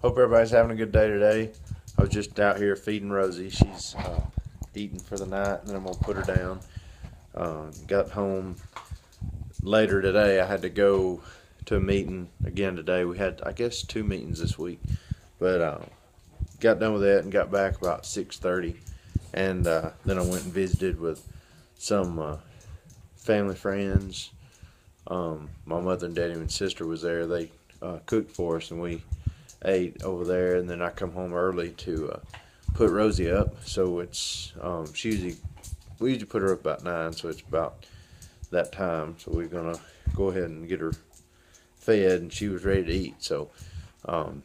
Hope everybody's having a good day today. I was just out here feeding Rosie. She's eating for the night, and then I'm gonna put her down. Got home later today. I had to go to a meeting again today. We had, I guess, two meetings this week, but got done with that and got back about 6:30, and then I went and visited with some family friends. My mother and daddy and sister was there. They cooked for us, and we ate over there. And then I come home early to put Rosie up. So it's we usually put her up about 9, so it's about that time. So we're gonna go ahead and get her fed, and she was ready to eat. So, but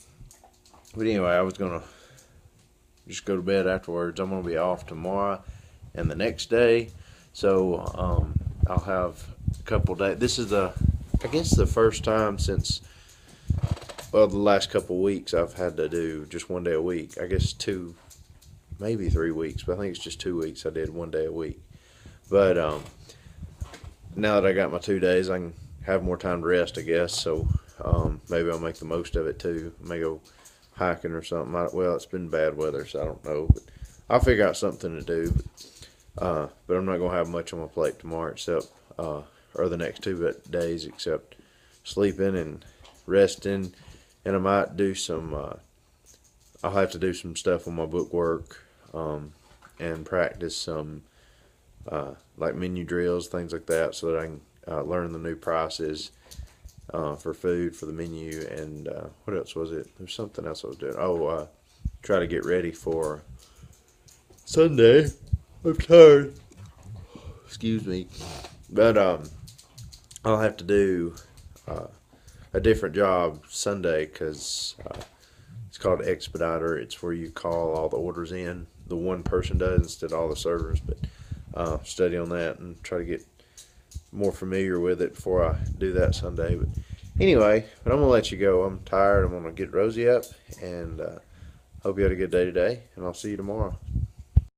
anyway, I was gonna just go to bed afterwards. I'm gonna be off tomorrow and the next day, so I'll have a couple days. This is I guess the first time since, well, the last couple weeks I've had to do just one day a week. I guess 2, maybe 3 weeks, but I think it's just 2 weeks I did one day a week. But now that I got my 2 days, I can have more time to rest, I guess. So maybe I'll make the most of it too. I may go hiking or something. Well, it's been bad weather, so I don't know. But I'll figure out something to do. But I'm not gonna have much on my plate tomorrow, except or the next 2 days, except sleeping and resting. And I might do some. I'll have to do some stuff on my book work, and practice some like menu drills, things like that, so that I can learn the new prices for food for the menu. And what else was it? There's something else I was doing. Oh, try to get ready for Sunday. I'm tired. Excuse me, but I'll have to do a different job Sunday because it's called Expediter. It's where you call all the orders in. The one person does instead of all the servers. But study on that and try to get more familiar with it before I do that Sunday. But anyway, I'm gonna let you go. I'm tired. I'm gonna get Rosie up, and hope you had a good day today. And I'll see you tomorrow.